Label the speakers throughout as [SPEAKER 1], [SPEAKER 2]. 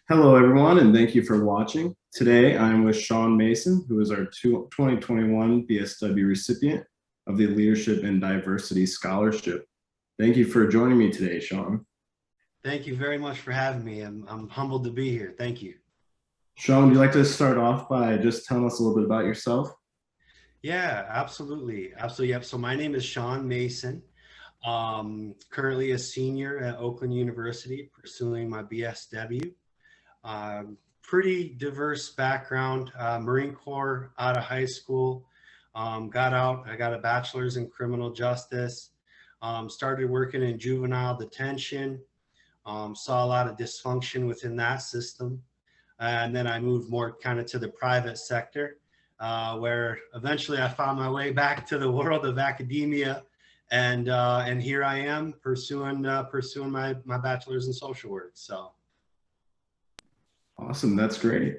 [SPEAKER 1] Hello, everyone, and thank you for watching. Today, I'm with Sean Mason, who is our 2021 BSW recipient of the Leadership and Diversity Scholarship. Thank you for joining me today, Sean.
[SPEAKER 2] Thank you very much for having me. I'm humbled to be here. Thank you.
[SPEAKER 1] Sean, would you like to start off by just telling us a little bit about yourself?
[SPEAKER 2] Yeah, absolutely. Absolutely. Yep. So my name is Sean Mason. Currently a senior at Oakland University pursuing my BSW. Pretty diverse background, Marine Corps out of high school. Got out, I got a bachelor's in criminal justice. Started working in juvenile detention. Saw a lot of dysfunction within that system. And then I moved more kind of to the private sector, where eventually I found my way back to the world of academia, and here I am pursuing my bachelor's in social work. So
[SPEAKER 1] Awesome, that's great.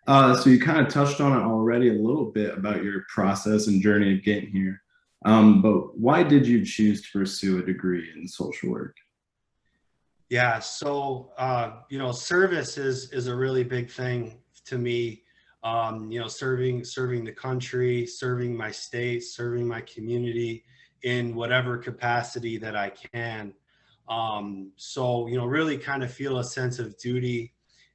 [SPEAKER 1] So you kind of touched on it already a little bit about your process and journey of getting here. But why did you choose to pursue a degree in social work?
[SPEAKER 2] yeah, service is a really big thing to me. Serving the country, serving my state, serving my community in whatever capacity that I can. Really kind of feel a sense of duty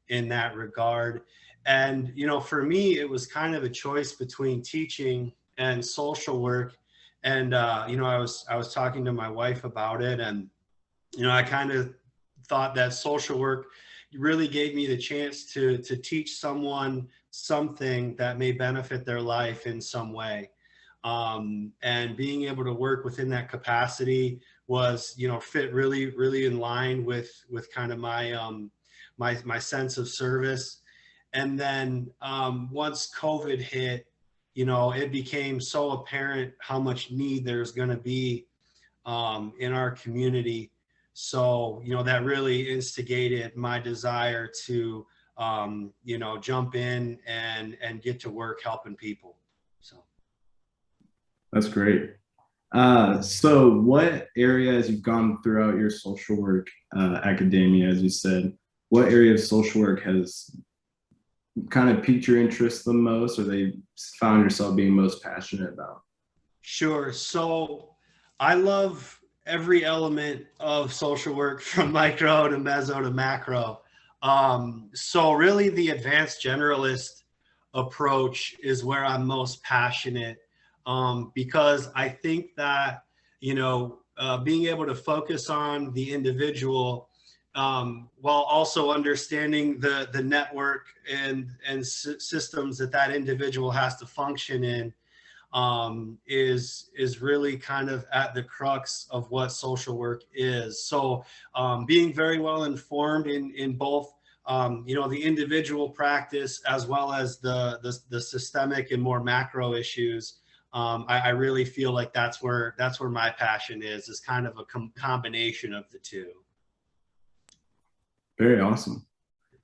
[SPEAKER 2] in that regard. And, for me, it was kind of a choice between teaching and social work. And, I was talking to my wife about it, and, I kind of thought that social work really gave me the chance to teach someone something that may benefit their life in some way. And being able to work within that capacity was, fit really in line with kind of my sense of service. And then once COVID hit, it became so apparent how much need there's going to be in our community. So, that really instigated my desire to, jump in and get to work helping people. So.
[SPEAKER 1] That's great. So what areas you've gone throughout your social work academia, as you said, what area of social work has kind of piqued your interest the most, or they found yourself being most passionate about?
[SPEAKER 2] Sure. So I love every element of social work from micro to meso to macro. So really the advanced generalist approach is where I'm most passionate, because I think that, being able to focus on the individual, while also understanding the network and systems that individual has to function in, is really kind of at the crux of what social work is. So being very well informed in both the individual practice as well as the systemic and more macro issues. I really feel like that's where my passion is kind of a combination of the two.
[SPEAKER 1] Very awesome.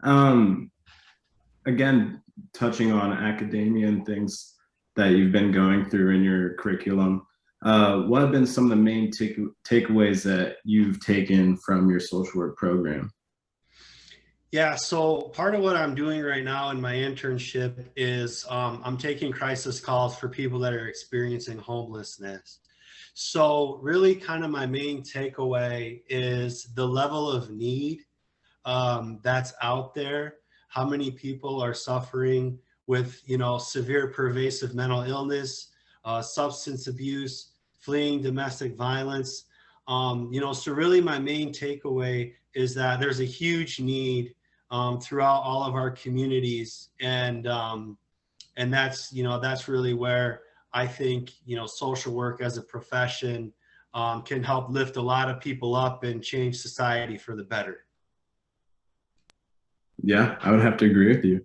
[SPEAKER 1] Um, Again, touching on academia and things that you've been going through in your curriculum, what have been some of the main takeaways that you've taken from your social work program?
[SPEAKER 2] Yeah, so part of what I'm doing right now in my internship is I'm taking crisis calls for people that are experiencing homelessness. So, really, kind of my main takeaway is the level of need that's out there. How many people are suffering with, severe pervasive mental illness, substance abuse, fleeing domestic violence. So really my main takeaway is that there's a huge need throughout all of our communities. And that's really where I think, social work as a profession can help lift a lot of people up and change society for the better.
[SPEAKER 1] Yeah, I would have to agree with you.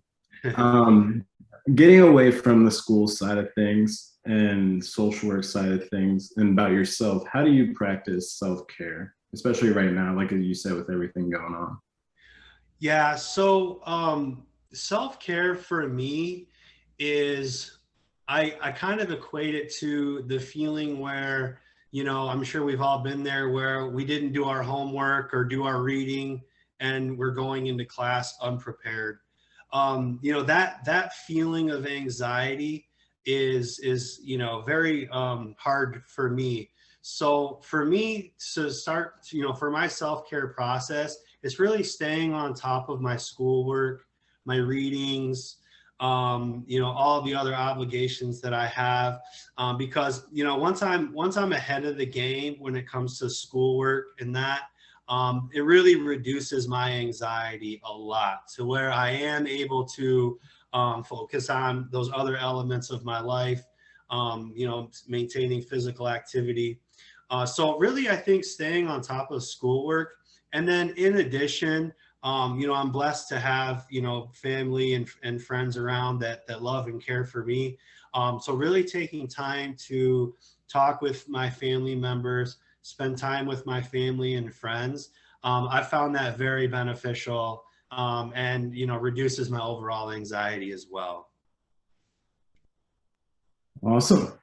[SPEAKER 1] Um, Getting away from the school side of things and social work side of things and about yourself, how do you practice self-care, especially right now, like you said, with everything going on?
[SPEAKER 2] Yeah, so self-care for me is I kind of equate it to the feeling where, I'm sure we've all been there where we didn't do our homework or do our reading and we're going into class unprepared. You know, that feeling of anxiety is you know, very hard for me. So for me to start, you know, for my self-care process, it's really staying on top of my schoolwork, my readings, you know, all the other obligations that I have, because, you know, once I'm ahead of the game when it comes to schoolwork and that, it really reduces my anxiety a lot to where I am able to focus on those other elements of my life, you know, maintaining physical activity. So really, I think staying on top of schoolwork, and then in addition, you know, I'm blessed to have, you know, family and friends around that love and care for me. So really taking time to talk with my family members, spend time with my family and friends. I found that very beneficial, and, you know, reduces my overall anxiety as well.
[SPEAKER 1] Awesome.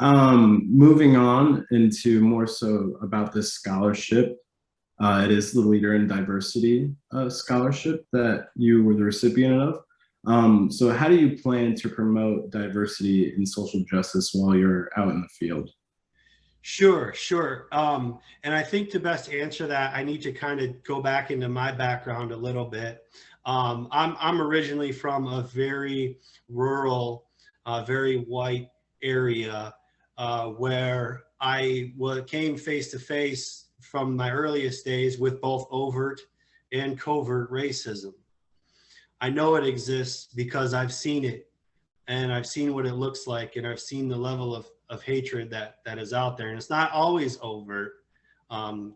[SPEAKER 1] Moving on into more so about this scholarship. It is the Leader in Diversity scholarship that you were the recipient of. So how do you plan to promote diversity in social justice while you're out in the field?
[SPEAKER 2] Sure, sure. And I think to best answer that, I need to kind of go back into my background a little bit. I'm originally from a very rural, very white area, where came face to face from my earliest days with both overt and covert racism. I know it exists because I've seen it, and I've seen what it looks like, and I've seen the level of hatred that is out there. And it's not always overt,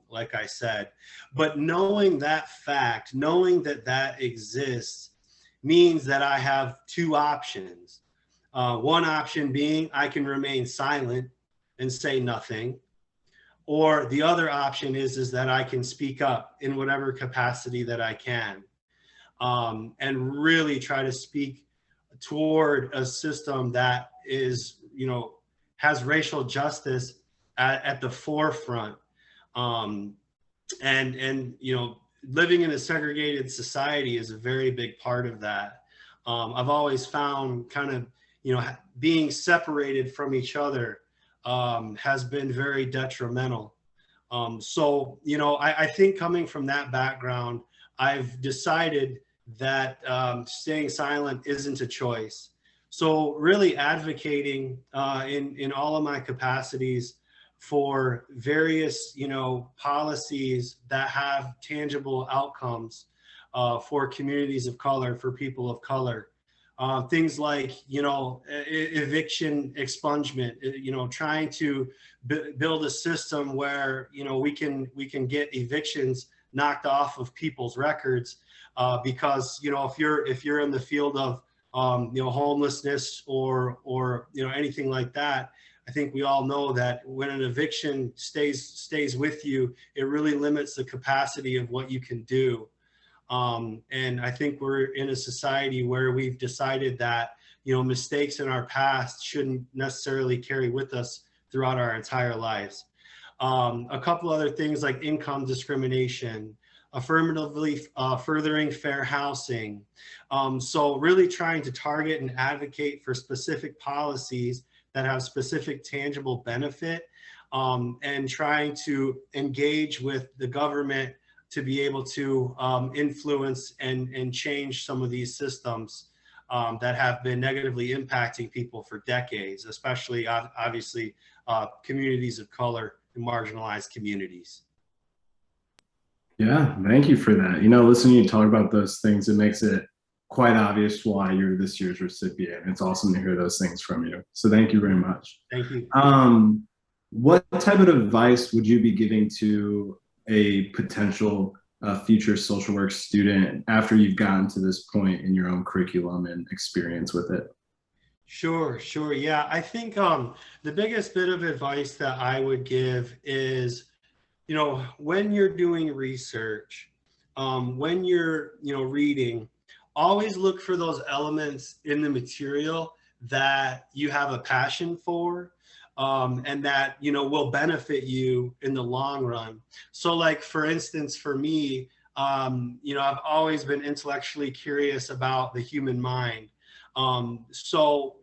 [SPEAKER 2] like I said, but knowing that fact, knowing that that exists, means that I have two options. One option being I can remain silent and say nothing, or the other option is that I can speak up in whatever capacity that I can, and really try to speak toward a system that is, you know, has racial justice at the forefront. Um, and, you know, living in a segregated society is a very big part of that. I've always found kind of, you know, being separated from each other has been very detrimental. So, you know, I think coming from that background, I've decided that staying silent isn't a choice. So really advocating in all of my capacities for various, you know, policies that have tangible outcomes for communities of color, for people of color. Things like, you know, eviction expungement, you know, trying to build a system where, you know, we can get evictions knocked off of people's records, because, you know, if you're in the field of you know, homelessness or you know, anything like that, I think we all know that when an eviction stays with you, it really limits the capacity of what you can do. And I think we're in a society where we've decided that, you know, mistakes in our past shouldn't necessarily carry with us throughout our entire lives. A couple other things like income discrimination, affirmatively furthering fair housing. So really trying to target and advocate for specific policies that have specific tangible benefit, and trying to engage with the government to be able to influence and change some of these systems that have been negatively impacting people for decades, especially obviously communities of color and marginalized communities.
[SPEAKER 1] Yeah, thank you for that. You know, listening to you talk about those things, it makes it quite obvious why you're this year's recipient. It's awesome to hear those things from you. So thank you very much.
[SPEAKER 2] Thank you.
[SPEAKER 1] What type of advice would you be giving to a potential future social work student after you've gotten to this point in your own curriculum and experience with it?
[SPEAKER 2] Sure, sure. Yeah, I think the biggest bit of advice that I would give is, you know, when you're doing research, when you're, you know, reading, always look for those elements in the material that you have a passion for, and that, you know, will benefit you in the long run. So like, for instance, for me, I've always been intellectually curious about the human mind. So,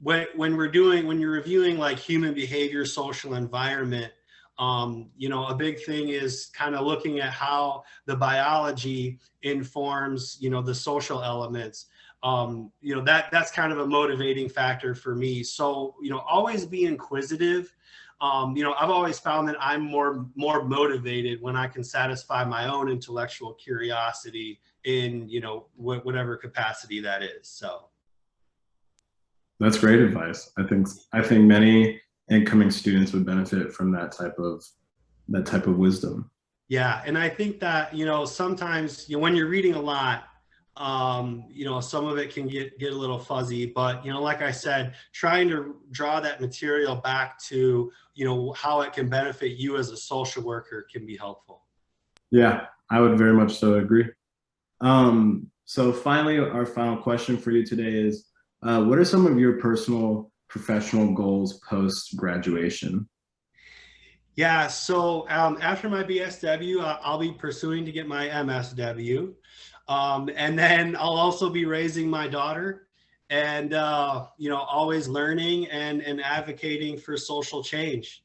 [SPEAKER 2] when you're reviewing like human behavior, social environment, a big thing is kind of looking at how the biology informs, the social elements. That's kind of a motivating factor for me. So, always be inquisitive. I've always found that I'm more motivated when I can satisfy my own intellectual curiosity in, whatever capacity that is. So.
[SPEAKER 1] That's great advice. I think many incoming students would benefit from that type of wisdom.
[SPEAKER 2] Yeah, and I think that sometimes when you're reading a lot, some of it can get a little fuzzy. But like I said, trying to draw that material back to how it can benefit you as a social worker can be helpful.
[SPEAKER 1] Yeah, I would very much so agree. So finally, our final question for you today is, what are some of your personal professional goals post graduation?
[SPEAKER 2] Yeah, so after my BSW, I'll be pursuing to get my MSW. And then I'll also be raising my daughter and, always learning and advocating for social change.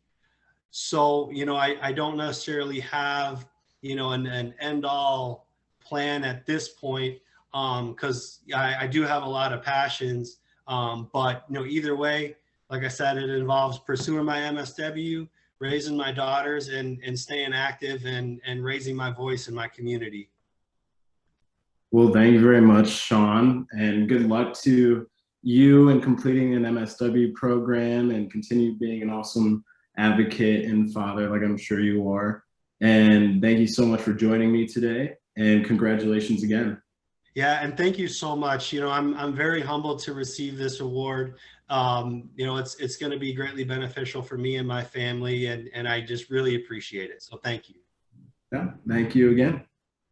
[SPEAKER 2] So, I don't necessarily have, an end all plan at this point, because I do have a lot of passions. But, either way, like I said, it involves pursuing my MSW, raising my daughters, and staying active and raising my voice in my community.
[SPEAKER 1] Well, thank you very much, Sean, and good luck to you in completing an MSW program and continue being an awesome advocate and father, like I'm sure you are. And thank you so much for joining me today, and congratulations again.
[SPEAKER 2] Yeah, and thank you so much. I'm very humbled to receive this award. It's going to be greatly beneficial for me and my family, and I just really appreciate it. So thank you.
[SPEAKER 1] Yeah, thank you again.